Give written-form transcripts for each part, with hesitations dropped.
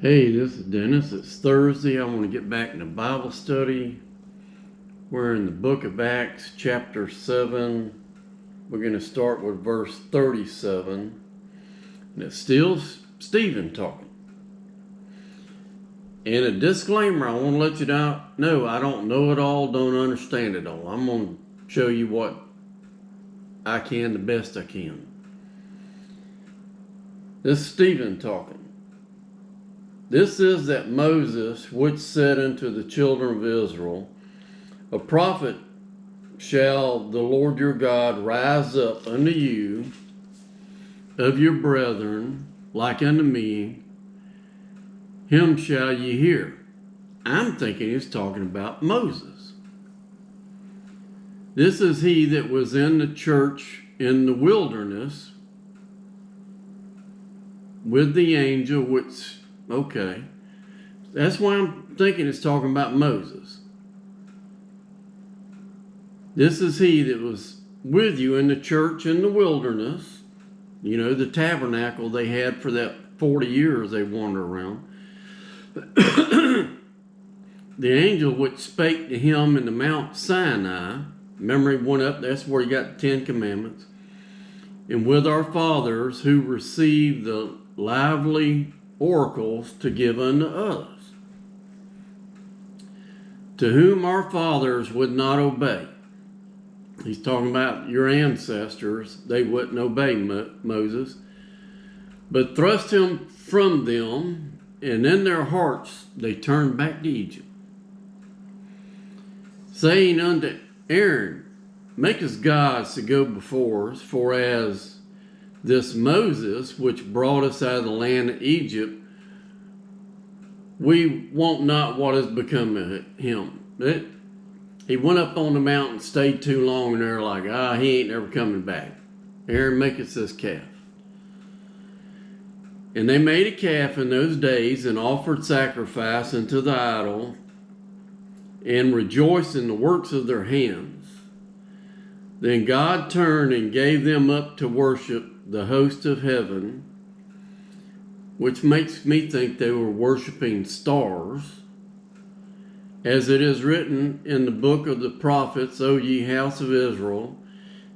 Hey, this is Dennis. It's Thursday. I want to get back into Bible study. We're in the book of Acts, chapter 7. We're going to start with verse 37. And it's still Stephen talking. And a disclaimer, I want to let you know I don't know it all, don't understand it all. I'm going to show you what I can the best I can. This is Stephen talking. This is that Moses, which said unto the children of Israel, a prophet shall the Lord your God rise up unto you of your brethren, like unto me, him shall ye hear. I'm thinking he's talking about Moses. This is he that was in the church in the wilderness with the angel, which, okay, that's why I'm thinking it's talking about Moses. This is he that was with you in the church in the wilderness, you know, the tabernacle they had for that 40 years they wandered around. The angel which spake to him in the Mount Sinai, remember he went up, that's where he got the 10 Commandments, and with our fathers who received the lively oracles to give unto us, to whom our fathers would not obey. He's talking about your ancestors. They wouldn't obey Moses, but thrust him from them, and in their hearts they turned back to Egypt, saying unto Aaron, make us gods to go before us, for as this Moses, which brought us out of the land of Egypt, we want not what has become of him. He went up on the mountain, stayed too long, and they're like, he ain't never coming back. Aaron, make us this calf. And they made a calf in those days and offered sacrifice unto the idol and rejoiced in the works of their hands. Then God turned and gave them up to worship the host of heaven, which makes me think they were worshiping stars. As it is written in the book of the prophets, O ye house of Israel,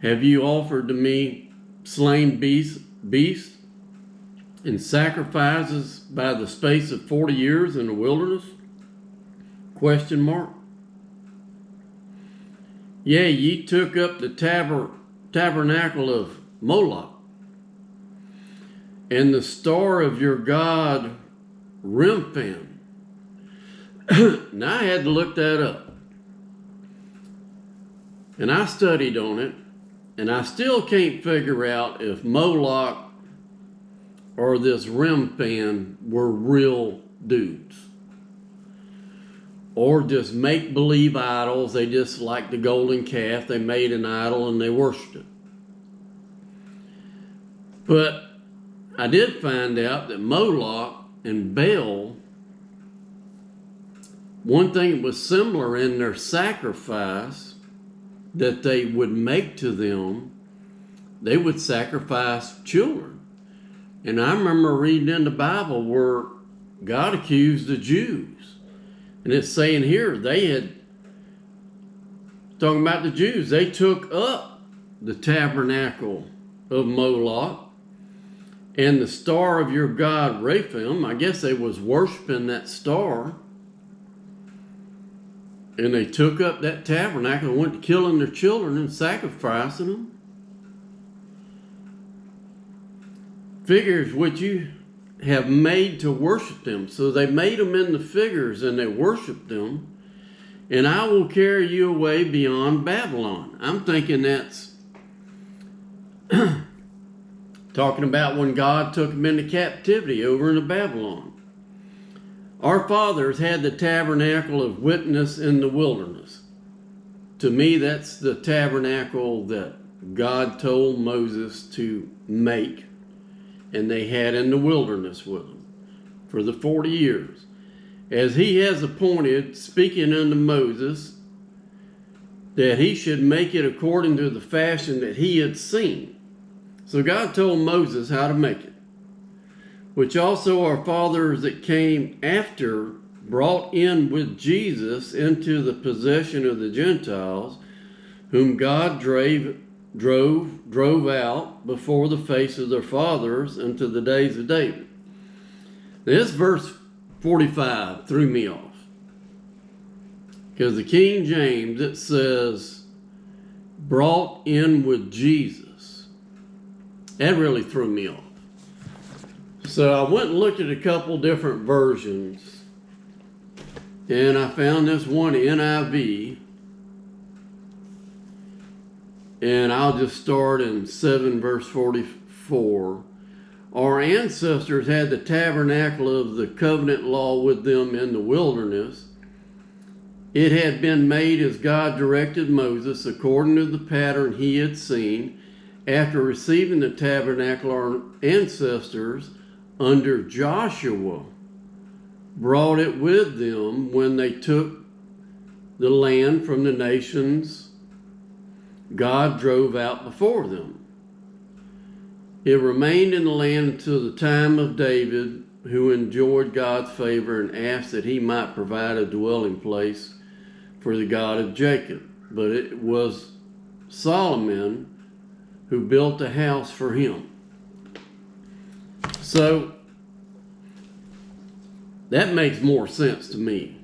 have you offered to me slain beasts and sacrifices by the space of 40 years in the wilderness? Question mark. Yea, ye took up the tabernacle of Moloch, and the star of your god Remphan. Now I had to look that up. And I studied on it, and I still can't figure out if Moloch or this Remphan were real dudes, or just make-believe idols. They just like the golden calf. They made an idol and they worshipped it. But I did find out that Moloch and Baal, one thing that was similar in their sacrifice that they would make to them, they would sacrifice children. And I remember reading in the Bible where God accused the Jews. And it's saying here, talking about the Jews, they took up the tabernacle of Moloch and the star of your god Remphan. I guess they was worshiping that star. And they took up that tabernacle and went to killing their children and sacrificing them. Figures which you have made to worship them. So they made them in the figures and they worshiped them. And I will carry you away beyond Babylon. I'm thinking that's talking about when God took them into captivity over into Babylon. Our fathers had the tabernacle of witness in the wilderness. To me, that's the tabernacle that God told Moses to make, and they had in the wilderness with them for the 40 years. As he has appointed, speaking unto Moses, that he should make it according to the fashion that he had seen. So God told Moses how to make it. which also our fathers that came after brought in with Jesus into the possession of the Gentiles, whom God drove out before the face of their fathers unto the days of David. This verse 45 threw me off. Because the King James, it says, brought in with Jesus. That really threw me off. So I went and looked at a couple different versions, and I found this one NIV, and I'll just start in 7 verse 44. Our ancestors had the tabernacle of the covenant law with them in the wilderness. It had been made as God directed Moses according to the pattern he had seen. After receiving the tabernacle, our ancestors under Joshua brought it with them when they took the land from the nations God drove out before them. It remained in the land until the time of David, who enjoyed God's favor and asked that he might provide a dwelling place for the God of Jacob. But it was Solomon who built a house for him. So that makes more sense to me.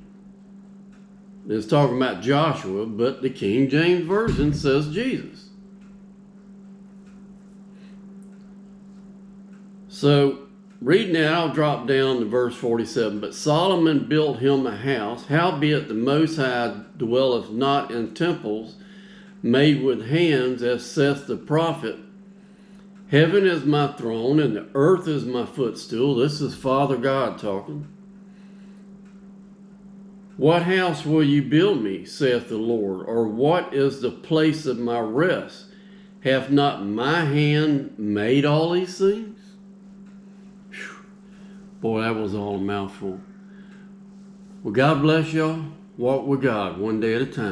It's talking about Joshua, but the King James Version says Jesus. So reading that, I'll drop down to verse 47. But Solomon built him a house, howbeit the Most High dwelleth not in temples made with hands, as saith the prophet. Heaven is my throne, and the earth is my footstool. This is Father God talking. What house will you build me, saith the Lord? Or what is the place of my rest? Hath not my hand made all these things? Whew. Boy, that was all a mouthful. Well, God bless y'all. Walk with God one day at a time.